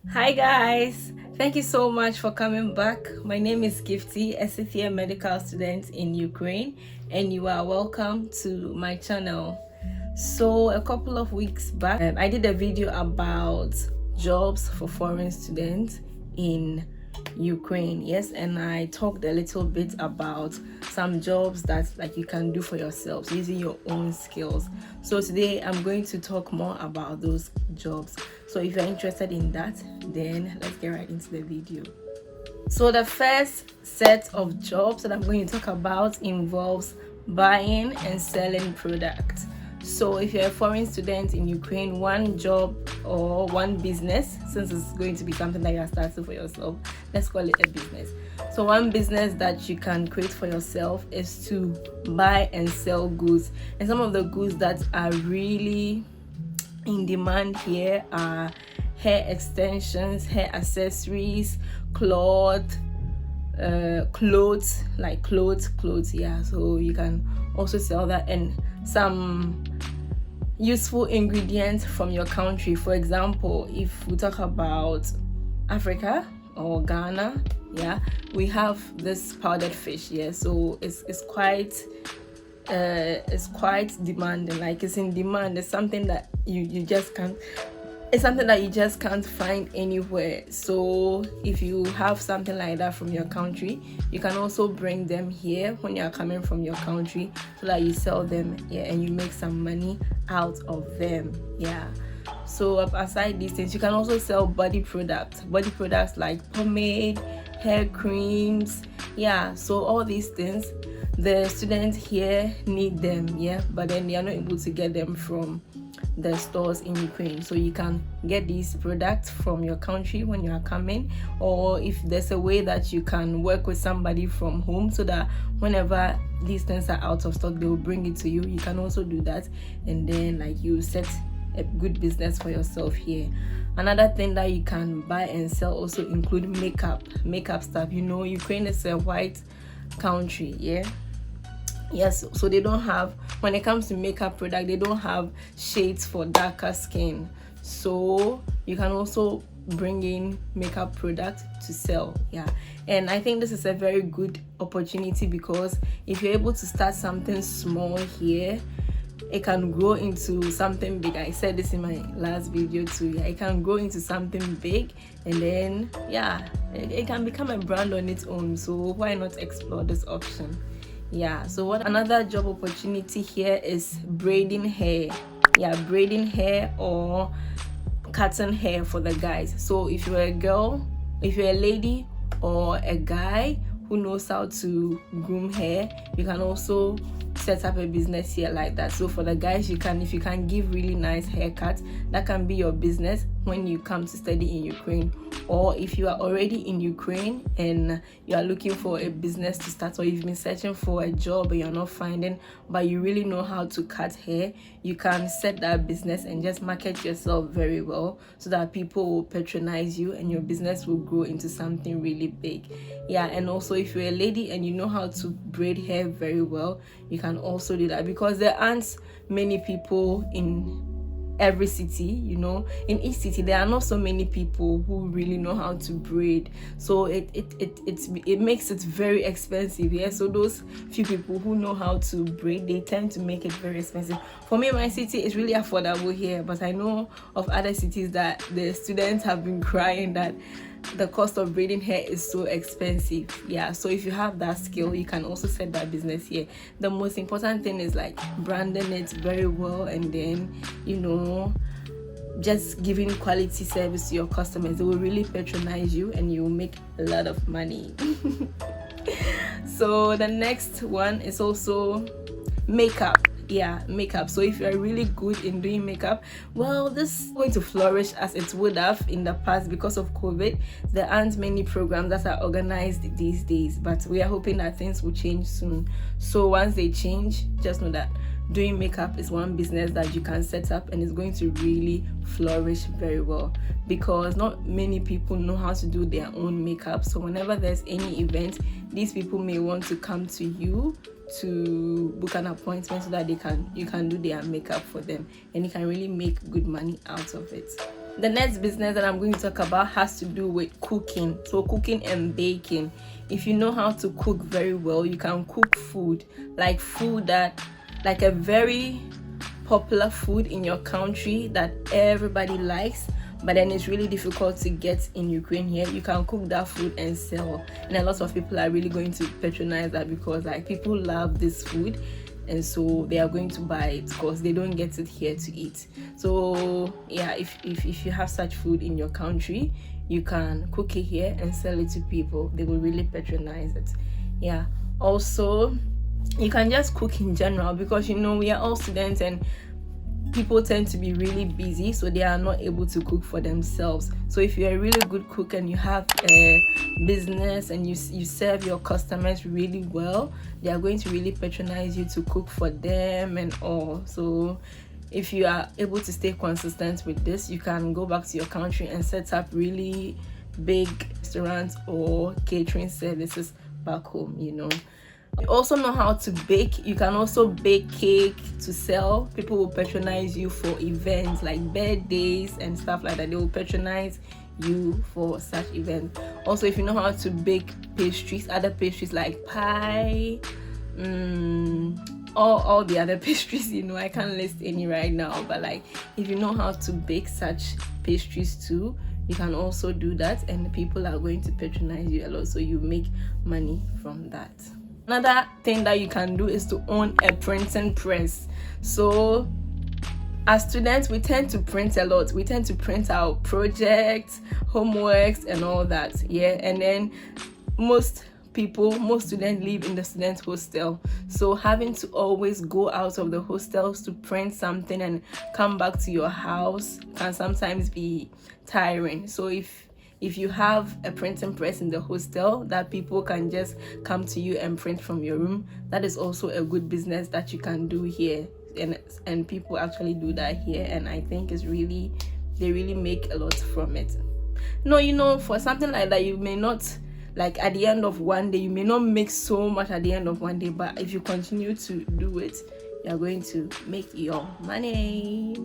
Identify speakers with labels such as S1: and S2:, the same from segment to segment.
S1: Hi guys, thank you so much for coming back. My name is Gifty, a fifth-year medical student in Ukraine, and you are welcome to my channel. So a couple of weeks back, I did a video about jobs for foreign students in Ukraine. Yes, and I talked a little bit about some jobs that you can do for yourselves using your own skills. So today I'm going to talk more about those jobs. So if you're interested in that, then let's get right into the video. So the first set of jobs that I'm going to talk about involves buying and selling products. So if you're a foreign student in Ukraine, one job or one business, since it's going to be something that you're starting for yourself, let's call it a business. So one business that you can create for yourself is to buy and sell goods. And some of the goods that are really in demand here are hair extensions, hair accessories, clothes, yeah. So you can also sell that, and some useful ingredients from your country. For example, if we talk about Africa or Ghana, yeah, we have this powdered fish. Yeah, so it's quite demanding. Like, it's in demand. It's something that you just can't, it's something that you just can't find anywhere. So if you have something like that from your country, you can also bring them here when you're coming from your country, so that you sell them, yeah, and you make some money out of them. Yeah. So aside these things, you can also sell body products like pomade, hair creams, yeah. So all these things, the students here need them, yeah, but then they are not able to get them from the stores in Ukraine. So you can get these products from your country when you are coming, or if there's a way that you can work with somebody from home, so that whenever these things are out of stock, they will bring it to you. You can also do that, and then you set a good business for yourself here. Another thing that you can buy and sell also include makeup stuff. Ukraine is a white country, yeah. Yes, so they don't have, when it comes to makeup product, they don't have shades for darker skin. So you can also bring in makeup product to sell, yeah. And I think this is a very good opportunity, because if you're able to start something small here, it can grow into something big. I said this in my last video too, yeah. It can grow into something big, and then yeah, it can become a brand on its own. So why not explore this option? Yeah. So another job opportunity here is braiding hair. Yeah, braiding hair or cutting hair for the guys. So if you're a girl, if you're a lady or a guy who knows how to groom hair, you can also set up a business here like that. So for the guys, if you can give really nice haircuts, that can be your business when you come to study in Ukraine. Or if you are already in Ukraine and you are looking for a business to start, or you've been searching for a job but you're not finding, but you really know how to cut hair, you can set that business and just market yourself very well, so that people will patronize you and your business will grow into something really big. Yeah. And also, if you're a lady and you know how to braid hair very well, you can also do that, because there aren't many people in every city. In each city there are not so many people who really know how to braid, so it makes it very expensive. Yeah, so those few people who know how to braid, they tend to make it very expensive. For me, my city is really affordable here, but I know of other cities that the students have been crying that the cost of braiding hair is so expensive. Yeah, so if you have that skill, you can also set that business here. The most important thing is branding it very well, and then just giving quality service to your customers. They will really patronize you and you will make a lot of money. So the next one is also makeup. Yeah, makeup. So if you're really good in doing makeup, well, this is going to flourish as it would have in the past. Because of COVID, there aren't many programs that are organized these days, but we are hoping that things will change soon. So once they change, just know that doing makeup is one business that you can set up, and it's going to really flourish very well, because not many people know how to do their own makeup. So whenever there's any event, these people may want to come to you to book an appointment, so that you can do their makeup for them, and you can really make good money out of it. The next business that I'm going to talk about has to do with cooking. So cooking and baking. If you know how to cook very well, you can cook food like a very popular food in your country that everybody likes, but then it's really difficult to get in Ukraine here. You can cook that food and sell, and a lot of people are really going to patronize that because like people love this food, and so they are going to buy it because they don't get it here to eat. So yeah, if you have such food in your country, you can cook it here and sell it to people. They will really patronize it. Yeah, also you can just cook in general because we are all students and people tend to be really busy, so they are not able to cook for themselves. So if you're a really good cook and you have a business and you serve your customers really well, they are going to really patronize you to cook for them and all. So if you are able to stay consistent with this, you can go back to your country and set up really big restaurants or catering services back home. You also know how to bake. You can also bake cake to sell. People will patronize you for events like birthdays and stuff like that. They will patronize you for such events. Also, if you know how to bake pastries, other pastries like pie, all the other pastries, I can't list any right now, but like if you know how to bake such pastries too, you can also do that, and people are going to patronize you a lot, so you make money from that. Another thing that you can do is to own a printing press. So as students, we tend to print a lot. We tend to print our projects, homeworks, and all that. Yeah, and then most students live in the student hostel. So having to always go out of the hostels to print something and come back to your house can sometimes be tiring. So if you have a printing press in the hostel that people can just come to you and print from your room, that is also a good business that you can do here, and people actually do that here, and I think they really make a lot from it. For something like that, you may not, like at the end of one day, you may not make so much at the end of one day, but if you continue to do it, you're going to make your money.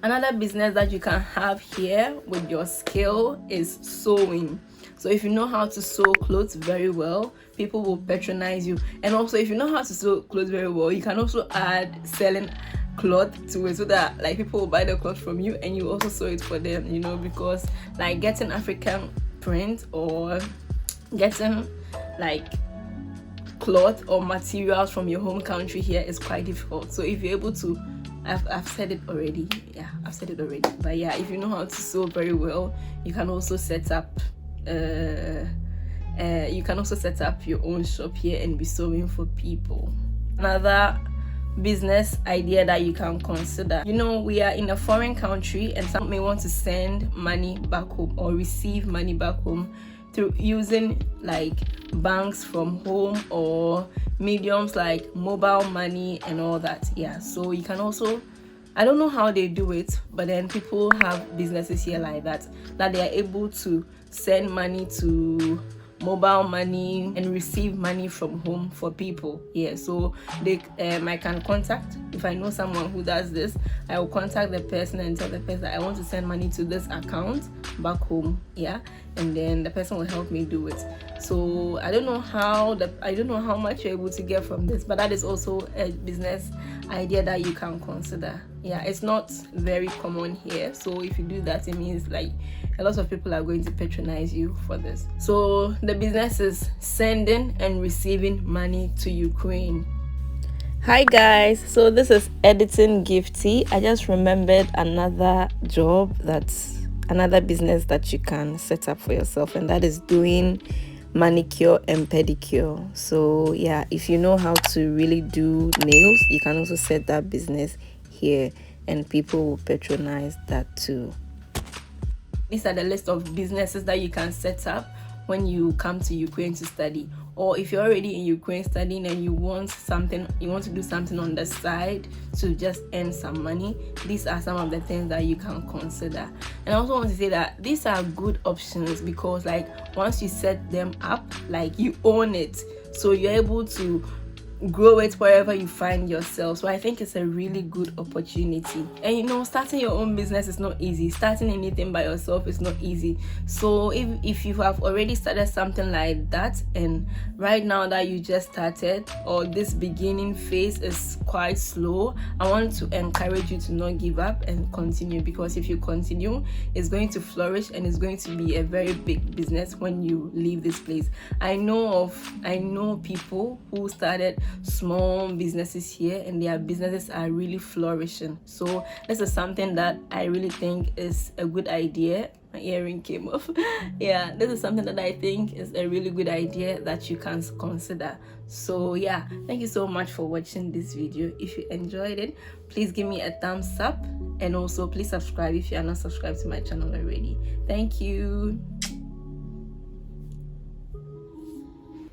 S1: Another business that you can have here with your skill is sewing. So if you know how to sew clothes very well, people will patronize you. And also if you know how to sew clothes very well, you can also add selling cloth to it, so that like people will buy the cloth from you and you also sew it for them, because like getting African print or getting like cloth or materials from your home country here is quite difficult. So if you're able to, I've said it already. Yeah, I've said it already. But yeah, if you know how to sew very well, you can also set up your own shop here and be sewing for people. Another business idea that you can consider. We are in a foreign country and some may want to send money back home or receive money back home through using like banks from home or mediums like mobile money and all that. Yeah, so you can also, I don't know how they do it, but then people have businesses here like that they are able to send money to mobile money and receive money from home for people. Yeah, so they I can contact, if I know someone who does this, I will contact the person and tell the person I want to send money to this account back home. Yeah, and then the person will help me do it. So I don't know how much you're able to get from this, but that is also a business idea that you can consider. Yeah, it's not very common here, so if you do that, it means like a lot of people are going to patronize you for this. So the business is sending and receiving money to Ukraine. Hi guys, so this is editing Gifty. I just remembered another business that you can set up for yourself, and that is doing manicure and pedicure. So yeah, if you know how to really do nails, you can also set that business here and people will patronize that too. These are the list of businesses that you can set up when you come to Ukraine to study, or if you're already in Ukraine studying and you want to do something on the side to just earn some money. These are some of the things that you can consider. And I also want to say that these are good options because like once you set them up, like you own it, so you're able to grow it wherever you find yourself. So I think it's a really good opportunity. And you know, starting your own business is not easy. Starting anything by yourself is not easy. So if you have already started something like that, and right now that you just started, or this beginning phase is quite slow, I want to encourage you to not give up and continue, because if you continue, it's going to flourish and it's going to be a very big business when you leave this place. I know people who started small businesses here and their businesses are really flourishing. So this is something that I really think is a good idea. My earring came off. Yeah, this is something that I think is a really good idea that you can consider. So yeah, thank you so much for watching this video. If you enjoyed it, please give me a thumbs up, and also please subscribe if you are not subscribed to my channel already. Thank you.